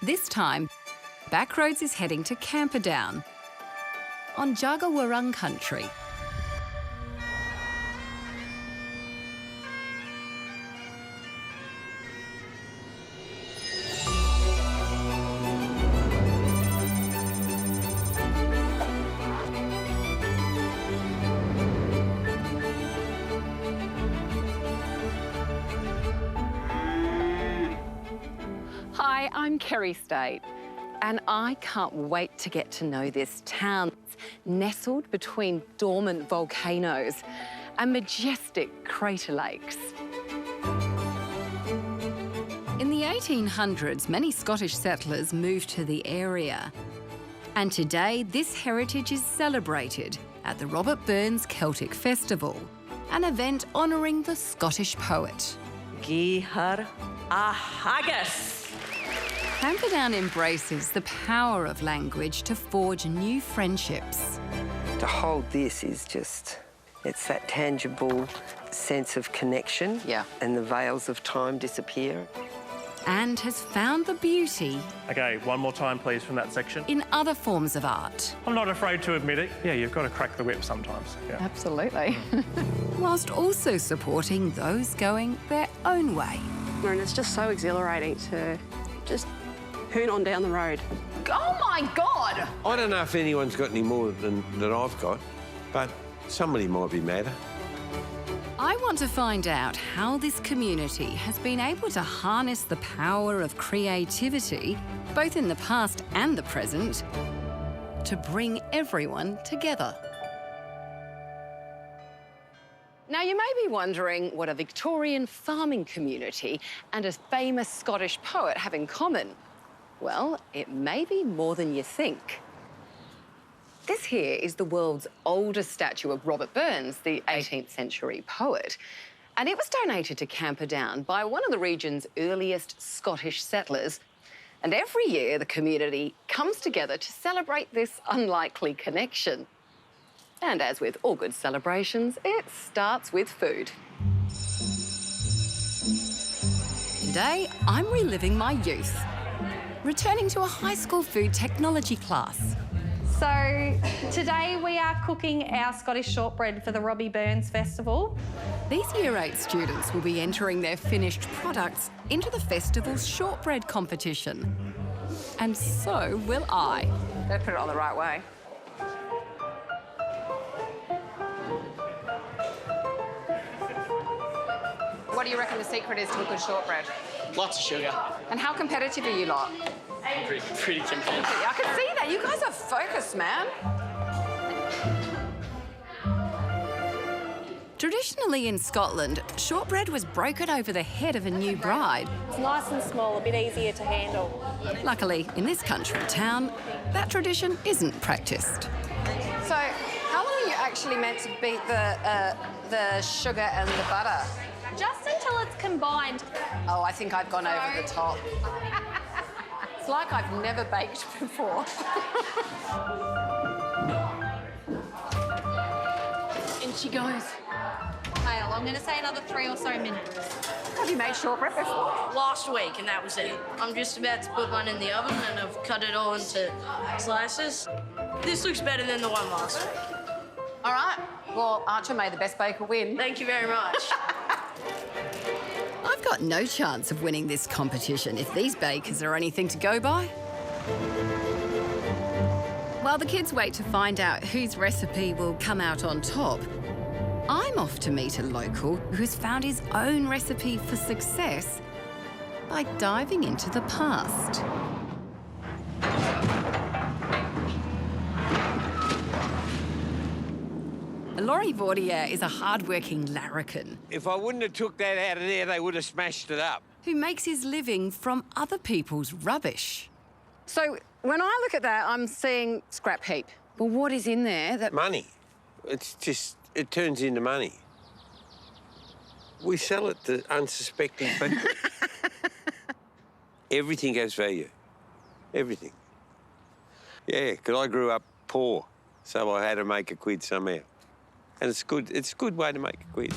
This time, Backroads is heading to Camperdown on Jagawarung country. Hi, I'm Kerry Staight, and I can't wait to get to know this town. It's nestled between dormant volcanoes and majestic crater lakes. In the 1800s, many Scottish settlers moved to the area. And today, this heritage is celebrated at the Robert Burns Celtic Festival, an event honouring the Scottish poet. Gihar a haggis. Camperdown embraces the power of language to forge new friendships. To hold this is just, it's that tangible sense of connection. Yeah. And the veils of time disappear. And has found the beauty OK, one more time, please, from that section. in other forms of art. I'm not afraid to admit it. Yeah, you've got to crack the whip sometimes. Yeah. Absolutely. Whilst also supporting those going their own way. And it's just so exhilarating to just hoon on down the road. Oh my God! I don't know if anyone's got any more than I've got, but somebody might be madder. I want to find out how this community has been able to harness the power of creativity, both in the past and the present, to bring everyone together. Now, you may be wondering what a Victorian farming community and a famous Scottish poet have in common. Well, it may be more than you think. This here is the world's oldest statue of Robert Burns, the 18th century poet. And it was donated to Camperdown by one of the region's earliest Scottish settlers. And every year, the community comes together to celebrate this unlikely connection. And as with all good celebrations, it starts with food. Today, I'm reliving my youth, returning to a high school food technology class. So today we are cooking our Scottish shortbread for the Robbie Burns Festival. These Year 8 students will be entering their finished products into the festival's shortbread competition. And so will I. Better put it on the right way. What do you reckon the secret is to a good shortbread? Lots of sugar. And how competitive are you lot? Pretty competitive. I can see that. You guys are focused, man. Traditionally in Scotland, shortbread was brokered over the head of a new bride. It's nice and small, a bit easier to handle. Luckily, in this country town, that tradition isn't practised. So, how long are you actually meant to beat the sugar and the butter? Just until it's combined. Oh, I think I've gone over the top. It's like I've never baked before. In she goes. I'm going to say another 3 or so minutes. Have you made shortbread before? Last week, and that was it. I'm just about to put one in the oven, and I've cut it all into slices. This looks better than the one last week. All right. Well, Archer, may the best baker win. Thank you very much. I've got no chance of winning this competition if these bakers are anything to go by. While the kids wait to find out whose recipe will come out on top, I'm off to meet a local who's found his own recipe for success by diving into the past. Laurie Vaudier is a hard-working larrikin If I wouldn't have took that out of there, they would have smashed it up. who makes his living from other people's rubbish. So, when I look at that, I'm seeing scrap heap. Well, what is in there that... Money. It's just, it turns into money. We sell it to unsuspecting people. Everything has value. Everything. Yeah, because I grew up poor, so I had to make a quid somehow. And it's good. It's a good way to make a quid.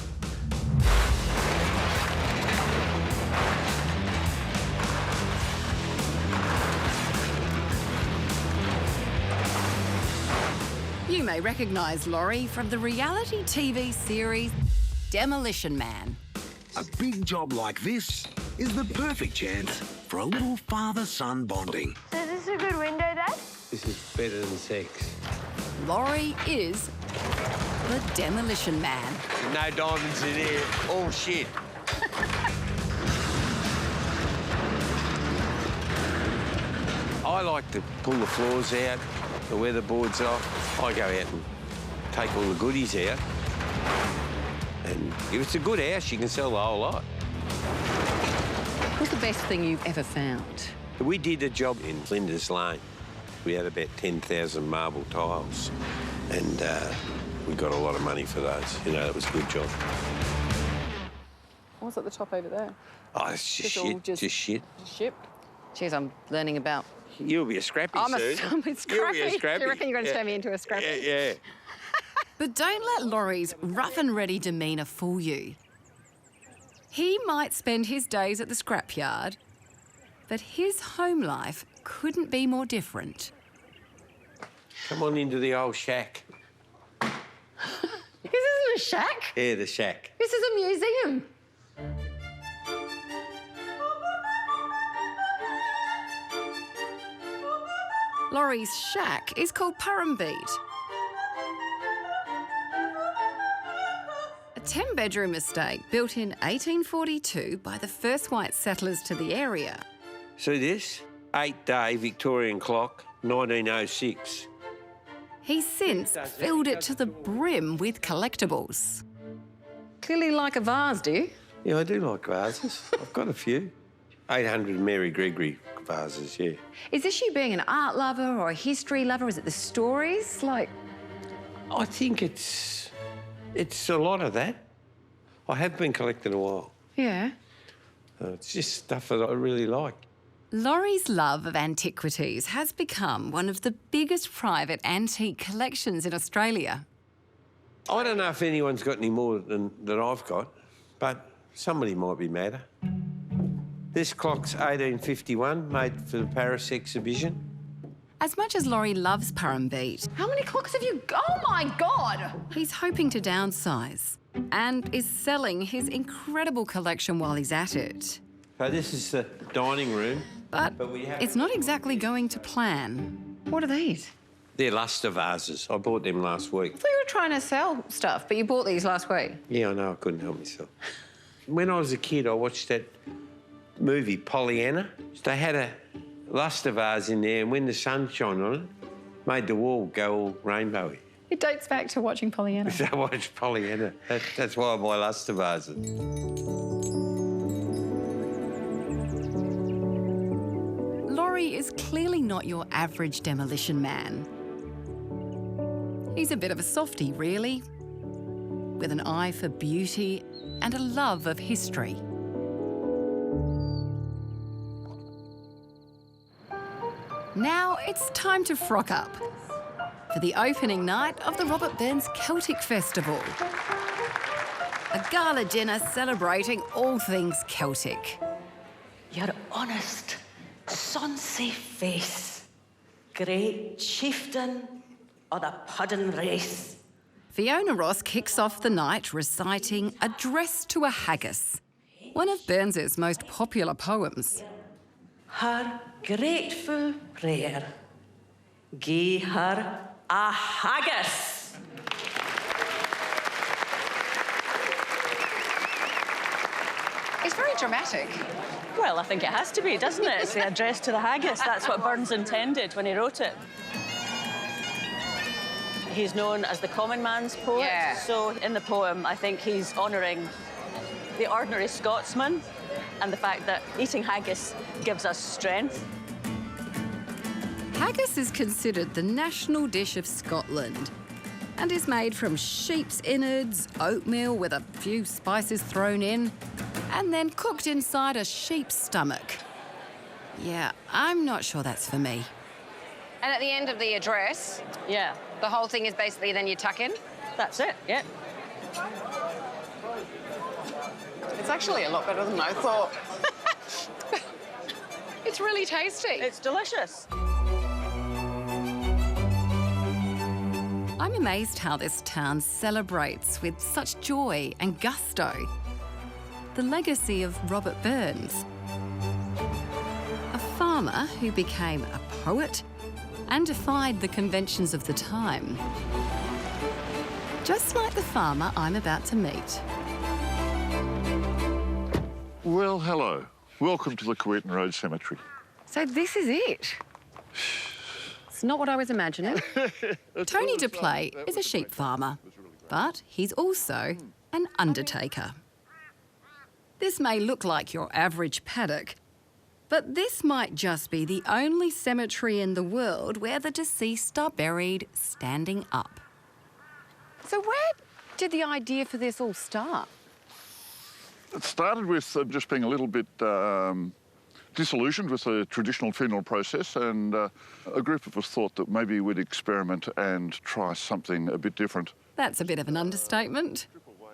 You may recognise Laurie from the reality TV series Demolition Man. A big job like this is the perfect chance for a little father-son bonding. So is this a good window, Dad? This is better than sex. Laurie is the Demolition Man. No diamonds in here. All shit. I like to pull the floors out, the weatherboards off. I go out and take all the goodies out. And if it's a good house, you can sell the whole lot. What's the best thing you've ever found? We did a job in Flinders Lane. We had about 10,000 marble tiles, and we got a lot of money for those. You know, that was a good job. What's at the top over there? Oh, it's just shit, just shit. Just ship. Geez, I'm learning about... You'll be a scrappy soon. I'm a scrappy. You'll be a scrappy. Do you reckon you're going to turn me into a scrappy? Yeah. But don't let Laurie's rough and ready demeanour fool you. He might spend his days at the scrapyard, but his home life couldn't be more different. Come on into the old shack. This isn't a shack. Yeah, the shack. This is a museum. Laurie's shack is called Purrumbete. A 10-bedroom estate built in 1842 by the first white settlers to the area. See this? 8-day Victorian clock, 1906. He's since filled it to the brim with collectibles. Clearly like a vase, do you? Yeah, I do like vases. I've got a few. 800 Mary Gregory vases, yeah. Is this you being an art lover or a history lover? Is it the stories? Like... I think it's a lot of that. I have been collecting a while. Yeah. It's just stuff that I really like. Laurie's love of antiquities has become one of the biggest private antique collections in Australia. I don't know if anyone's got any more than I've got, but somebody might be madder. This clock's 1851, made for the Paris exhibition. As much as Laurie loves Purrumbete, How many clocks have you got? Oh, my God! he's hoping to downsize and is selling his incredible collection while he's at it. So this is the dining room. But it's not exactly going to plan. What are these? They're lustre vases. I bought them last week. I thought you were trying to sell stuff, but you bought these last week. Yeah, I know, I couldn't help myself. When I was a kid, I watched that movie, Pollyanna. They had a lustre vase in there, and when the sun shone on it, made the wall go all rainbowy. It dates back to watching Pollyanna. I watched Pollyanna. That's why I buy lustre vases. Laurie is clearly not your average demolition man. He's a bit of a softie, really, with an eye for beauty and a love of history. Now it's time to frock up for the opening night of the Robert Burns Celtic Festival. A gala dinner celebrating all things Celtic. Your honest, sonsy face, great chieftain of the puddin' race. Fiona Ross kicks off the night reciting Address to a Haggis, one of Burns's most popular poems. Her grateful prayer, gie her a haggis. It's very dramatic. Well, I think it has to be, doesn't it? It's the address to the haggis. That's what Burns intended when he wrote it. He's known as the common man's poet. Yeah. So in the poem, I think he's honouring the ordinary Scotsman and the fact that eating haggis gives us strength. Haggis is considered the national dish of Scotland and is made from sheep's innards, oatmeal with a few spices thrown in, and then cooked inside a sheep's stomach. Yeah, I'm not sure that's for me. And at the end of the address, Yeah, the whole thing is basically then you tuck in. that's it, yeah. It's actually a lot better than I thought. It's really tasty. It's delicious. I'm amazed how this town celebrates with such joy and gusto the legacy of Robert Burns, a farmer who became a poet and defied the conventions of the time. Just like the farmer I'm about to meet. Well, hello. Welcome to the Quirton Road Cemetery. So this is it? It's not what I was imagining. Tony DePlay is a sheep farmer, but he's also an undertaker. This may look like your average paddock, but this might just be the only cemetery in the world where the deceased are buried standing up. So where did the idea for this all start? It started with just being a little bit disillusioned with the traditional funeral process, and a group of us thought that maybe we'd experiment and try something a bit different. That's a bit of an understatement.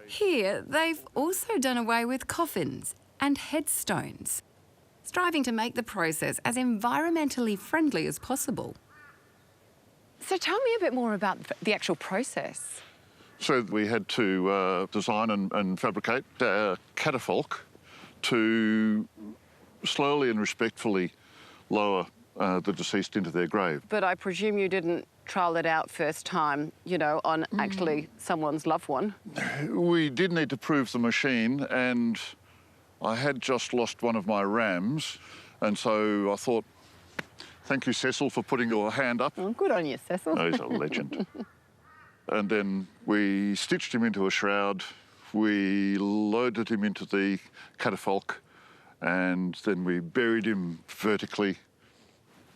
Here, they've also done away with coffins and headstones, striving to make the process as environmentally friendly as possible. So tell me a bit more about the actual process. So we had to design and fabricate a catafalque to slowly and respectfully lower the deceased into their grave. But I presume you didn't trial it out first time, you know, on actually someone's loved one. We did need to prove the machine, and I had just lost one of my rams, and so I thought, thank you, Cecil, for putting your hand up. Oh, good on you, Cecil. Oh, he's a legend. And then we stitched him into a shroud, we loaded him into the catafalque, and then we buried him vertically,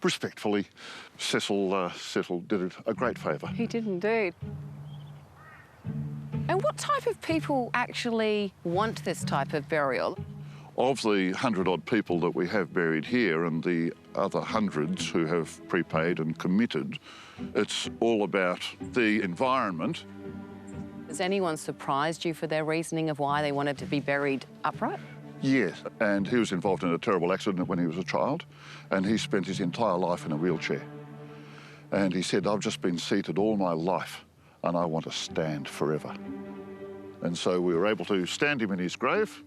respectfully. Cecil did a great favour. He did indeed. And what type of people actually want this type of burial? Of the 100-odd people that we have buried here and the other hundreds who have prepaid and committed, it's all about the environment. Has anyone surprised you for their reasoning of why they wanted to be buried upright? Yes, and he was involved in a terrible accident when he was a child, and he spent his entire life in a wheelchair. And he said, I've just been seated all my life, and I want to stand forever. And so we were able to stand him in his grave,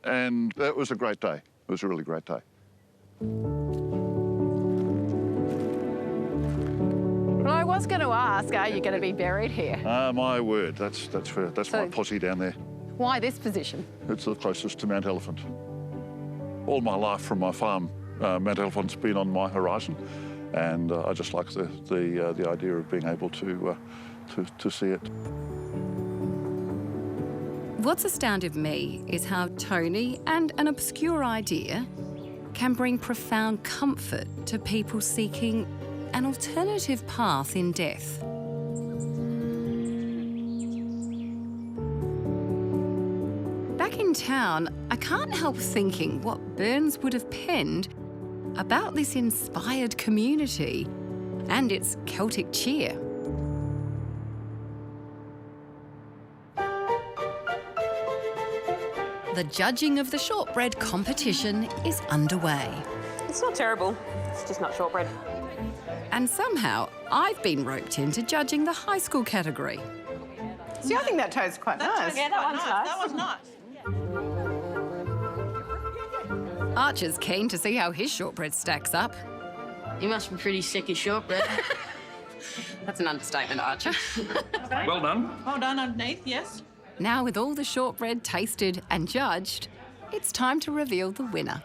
and that was a great day. It was a really great day. Well, I was going to ask, are you going to be buried here? My word, that's my posse down there. Why this position? It's the closest to Mount Elephant. All my life from my farm, Mount Elephant's been on my horizon, and I just like the idea of being able to see it. What's astounded me is how Tony and an obscure idea can bring profound comfort to people seeking an alternative path in death. Back in town, I can't help thinking what Burns would have penned about this inspired community and its Celtic cheer. The judging of the shortbread competition is underway. It's not terrible, it's just not shortbread. And somehow, I've been roped into judging the high school category. See, I think that toast's quite nice. Yeah, that one's nice. That was nice. Archer's keen to see how his shortbread stacks up. You must be pretty sick of shortbread. That's an understatement, Archer. Well done. Well done underneath, yes. Now, with all the shortbread tasted and judged, it's time to reveal the winner.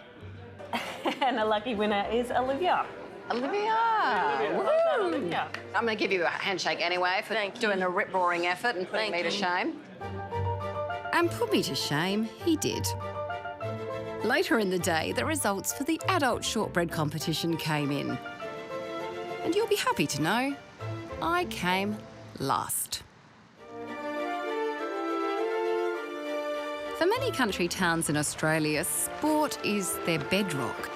And the lucky winner is Olivia. Olivia! Woo! Olivia. I'm going to give you a handshake anyway for doing a rip-roaring effort and putting me to shame. And put me to shame, he did. Later in the day, the results for the adult shortbread competition came in. And you'll be happy to know, I came last. For many country towns in Australia, sport is their bedrock.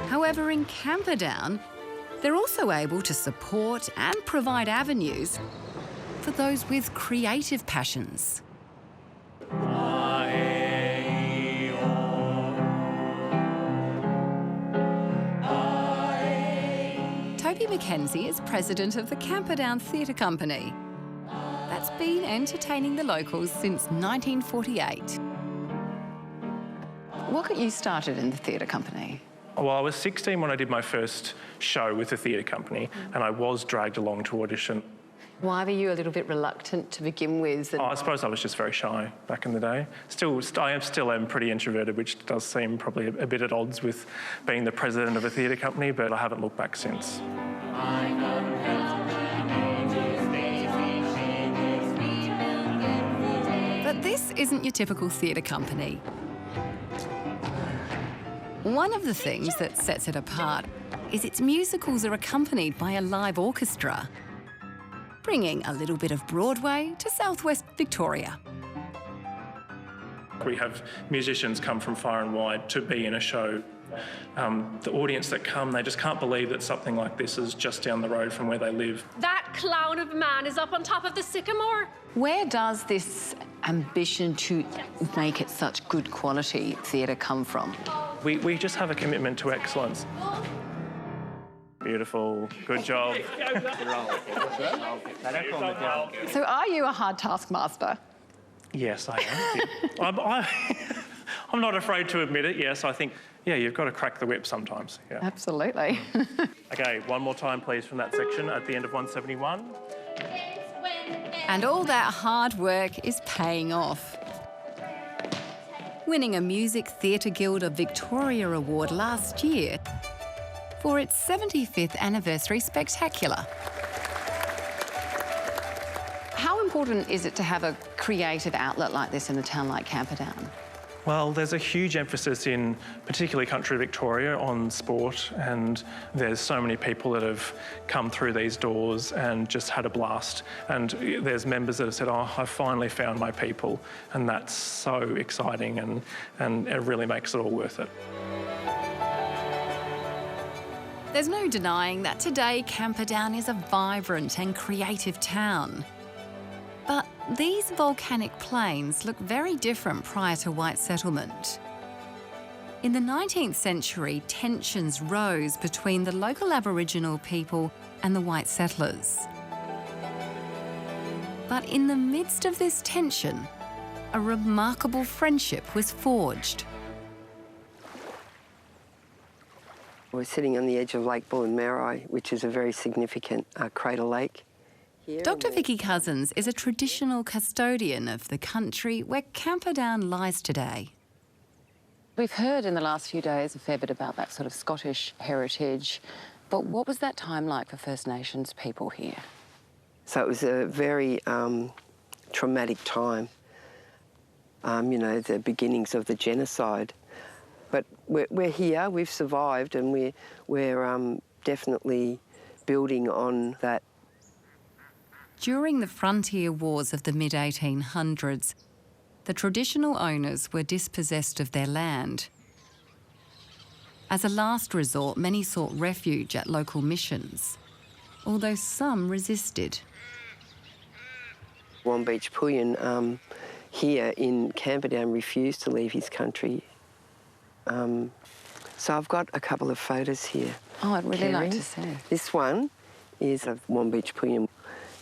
However, in Camperdown, they're also able to support and provide avenues for those with creative passions. Sophie Mackenzie is president of the Camperdown Theatre Company. That's been entertaining the locals since 1948. What got you started in the theatre company? Well, I was 16 when I did my first show with the theatre company, and I was dragged along to audition. Why were you a little bit reluctant to begin with? I suppose I was just very shy back in the day. I still am pretty introverted, which does seem probably a bit at odds with being the president of a theatre company, but I haven't looked back since. But this isn't your typical theatre company. One of the things that sets it apart is its musicals are accompanied by a live orchestra, bringing a little bit of Broadway to southwest Victoria. We have musicians come from far and wide to be in a show. The audience that come, they just can't believe that something like this is just down the road from where they live. That clown of a man is up on top of the sycamore. Where does this ambition to make it such good quality theatre come from? We just have a commitment to excellence. Beautiful, good job. So are you a hard taskmaster? Yes, I am. I'm not afraid to admit it, yes. I think, yeah, you've got to crack the whip sometimes. Yeah. Absolutely. OK, one more time, please, from that section at the end of 171. And all that hard work is paying off. Winning a Music Theatre Guild of Victoria Award last year for its 75th anniversary spectacular. How important is it to have a creative outlet like this in a town like Camperdown? Well, there's a huge emphasis in particularly country Victoria on sport, and there's so many people that have come through these doors and just had a blast. And there's members that have said, oh, I finally found my people. And that's so exciting, and it really makes it all worth it. There's no denying that today Camperdown is a vibrant and creative town. But these volcanic plains look very different prior to white settlement. In the 19th century, tensions rose between the local Aboriginal people and the white settlers. But in the midst of this tension, a remarkable friendship was forged. We're sitting on the edge of Lake Bullen-Merri, which is a very significant crater lake. Dr Vicky Cousins is a traditional custodian of the country where Camperdown lies today. We've heard in the last few days a fair bit about that sort of Scottish heritage, but what was that time like for First Nations people here? So it was a very traumatic time, you know, the beginnings of the genocide. But we're here, we've survived, and we're definitely building on that. During the frontier wars of the mid-1800s, the traditional owners were dispossessed of their land. As a last resort, many sought refuge at local missions, although some resisted. Wombeach Pullion here in Camperdown refused to leave his country. So I've got a couple of photos here. Oh, I'd really Kerry. like to see. This one is of Wombeach Pullion,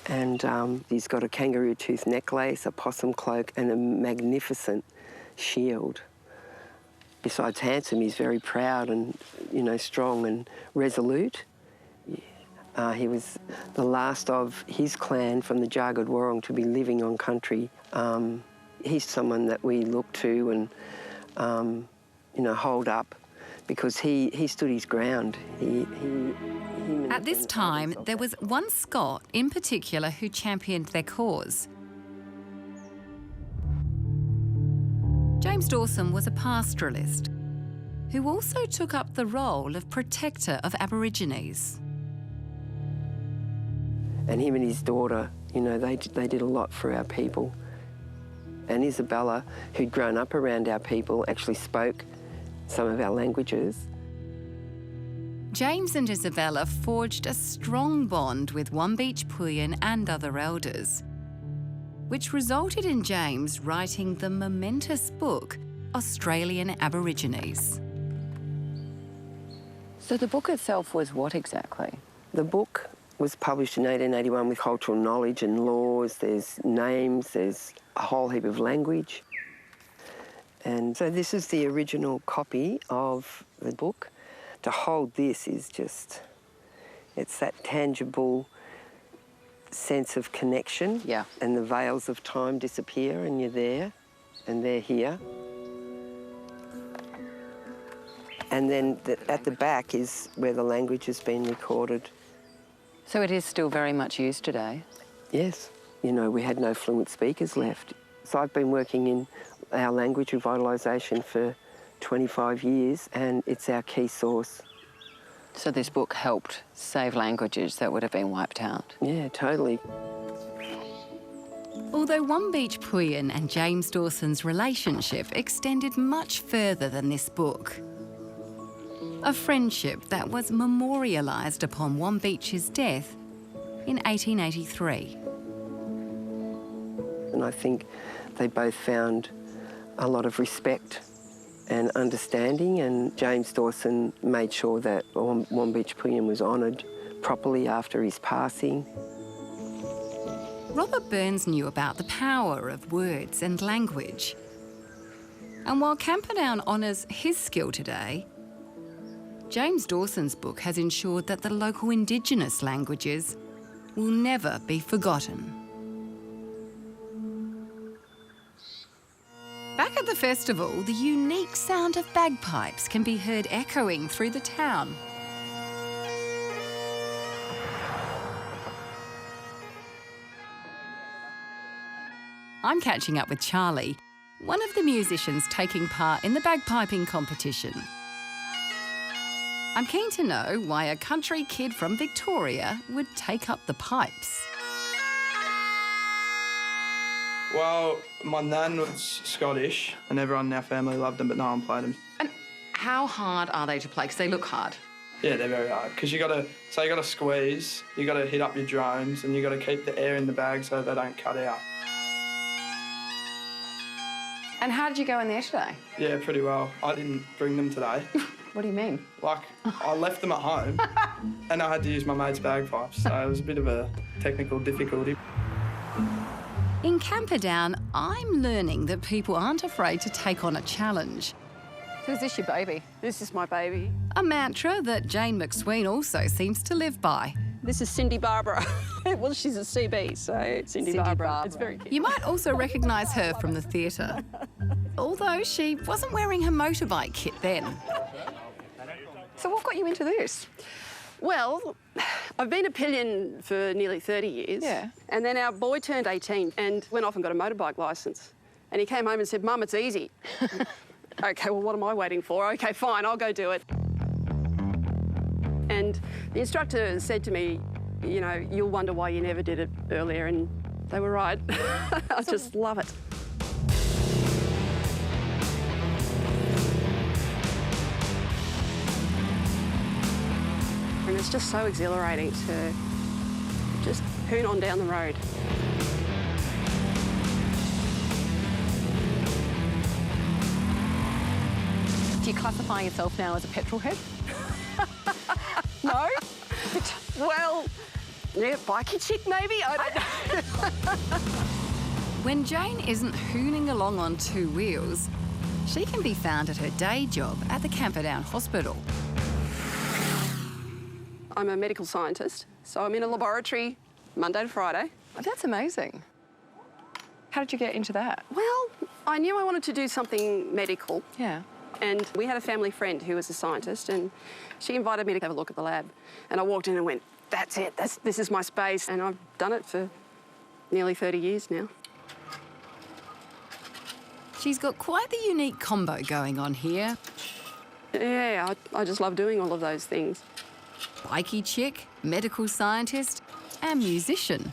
and he's got a kangaroo tooth necklace, a possum cloak, and a magnificent shield. Besides handsome, he's very proud and, you know, strong and resolute. He was the last of his clan from the Jagad Wurrung to be living on country. He's someone that we look to and, you know, hold up, because he stood his ground. At this time, there was one Scot in particular who championed their cause. James Dawson was a pastoralist who also took up the role of protector of Aborigines. And him and his daughter, you know, they did a lot for our people. And Isabella, who'd grown up around our people, actually spoke some of our languages. James and Isabella forged a strong bond with Wombeach Pullion and other elders, which resulted in James writing the momentous book, Australian Aborigines. So the book itself was what exactly? The book was published in 1881 with cultural knowledge and laws. There's names, there's a whole heap of language. And so this is the original copy of the book. To hold this is just, it's that tangible sense of connection. Yeah. And the veils of time disappear and you're there and they're here. And then at the back is where the language has been recorded. So it is still very much used today? Yes. You know, we had no fluent speakers left. So I've been working in our language revitalisation for 25 years and it's our key source. So this book helped save languages that would have been wiped out? Yeah, totally. Although Wombeach Puyin and James Dawson's relationship extended much further than this book. A friendship that was memorialised upon Wombeach's death in 1883. And I think they both found a lot of respect and understanding, and James Dawson made sure that Wombeach Puyin was honoured properly after his passing. Robert Burns knew about the power of words and language. And while Camperdown honours his skill today, James Dawson's book has ensured that the local Indigenous languages will never be forgotten. Back at the festival, the unique sound of bagpipes can be heard echoing through the town. I'm catching up with Charlie, one of the musicians taking part in the bagpiping competition. I'm keen to know why a country kid from Victoria would take up the pipes. Well, my nan was Scottish and everyone in our family loved them, but no one played them. And how hard are they to play? Because they look hard. Yeah, they're very hard because you got to squeeze, you got to hit up your drones, and you got to keep the air in the bag so they don't cut out. And how did you go in there today? Yeah, pretty well. I didn't bring them today. What do you mean? Like, I left them at home and I had to use my mate's bagpipes, so it was a bit of a technical difficulty. In Camperdown, I'm learning that people aren't afraid to take on a challenge. So is this your baby? This is my baby. A mantra that Jane McSween also seems to live by. This is Cindy Barbara. Well, she's a CB, so Cindy Barbara. It's very cute. You might also recognise her from the theatre, although she wasn't wearing her motorbike kit then. So what got you into this? Well, I've been a pillion for nearly 30 years. Yeah. And then our boy turned 18 and went off and got a motorbike licence. And he came home and said, Mum, it's easy. OK, well, what am I waiting for? OK, fine, I'll go do it. And the instructor said to me, you know, you'll wonder why you never did it earlier, and they were right. I just love it. And it's just so exhilarating to just hoon on down the road. Do you classify yourself now as a petrol head? No? Well, yeah, bikie chick maybe? I don't know. When Jane isn't hooning along on two wheels, she can be found at her day job at the Camperdown Hospital. I'm a medical scientist, so I'm in a laboratory Monday to Friday. Oh, that's amazing. How did you get into that? Well, I knew I wanted to do something medical. Yeah. And we had a family friend who was a scientist, and she invited me to have a look at the lab. And I walked in and went, that's it, this is my space. And I've done it for nearly 30 years now. She's got quite the unique combo going on here. Yeah, I just love doing all of those things. Bikie chick, medical scientist, and musician.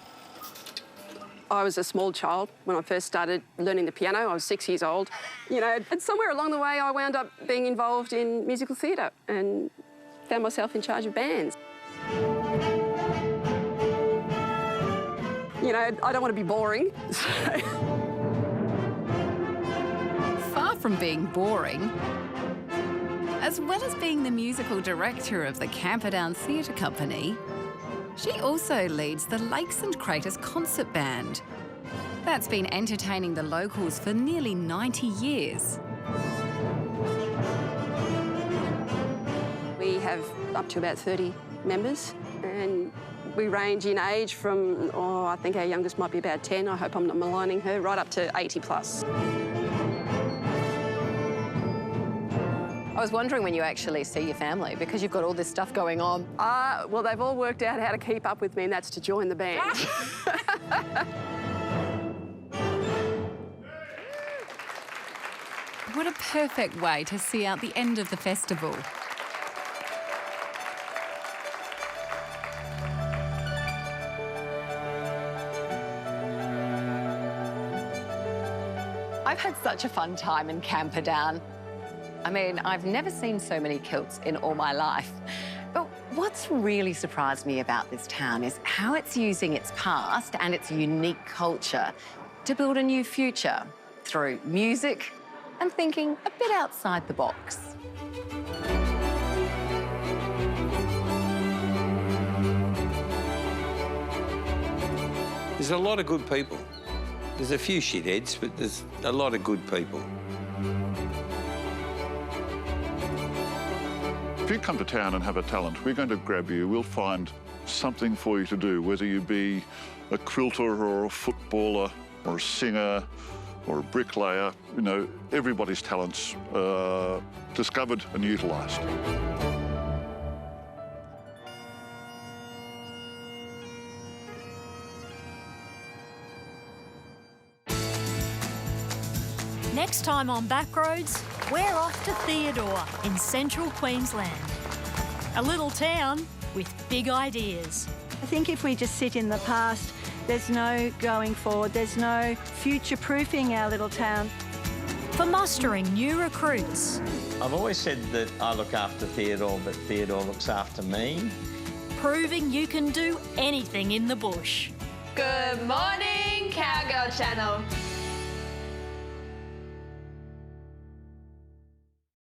I was a small child when I first started learning the piano. I was 6 years old. You know, and somewhere along the way I wound up being involved in musical theatre and found myself in charge of bands. You know, I don't want to be boring. Far from being boring, as well as being the musical director of the Camperdown Theatre Company, She also leads the Lakes and Craters Concert Band. That's been entertaining the locals for nearly 90 years. We have up to about 30 members, and we range in age from, I think our youngest might be about 10, I hope I'm not maligning her, right up to 80 plus. I was wondering when you actually see your family, because you've got all this stuff going on. Well, they've all worked out how to keep up with me, and that's to join the band. What a perfect way to see out the end of the festival. I've had such a fun time in Camperdown. I mean, I've never seen so many kilts in all my life. But what's really surprised me about this town is how it's using its past and its unique culture to build a new future through music and thinking a bit outside the box. There's a lot of good people. There's a few shitheads, but there's a lot of good people. If you come to town and have a talent, we're going to grab you. We'll find something for you to do, whether you be a quilter or a footballer or a singer or a bricklayer. You know, everybody's talents are discovered and utilised. Next time on Backroads, we're off to Theodore in central Queensland. A little town with big ideas. I think if we just sit in the past, there's no going forward, there's no future-proofing our little town. For mustering new recruits. I've always said that I look after Theodore, but Theodore looks after me. Proving you can do anything in the bush. Good morning, Cowgirl Channel.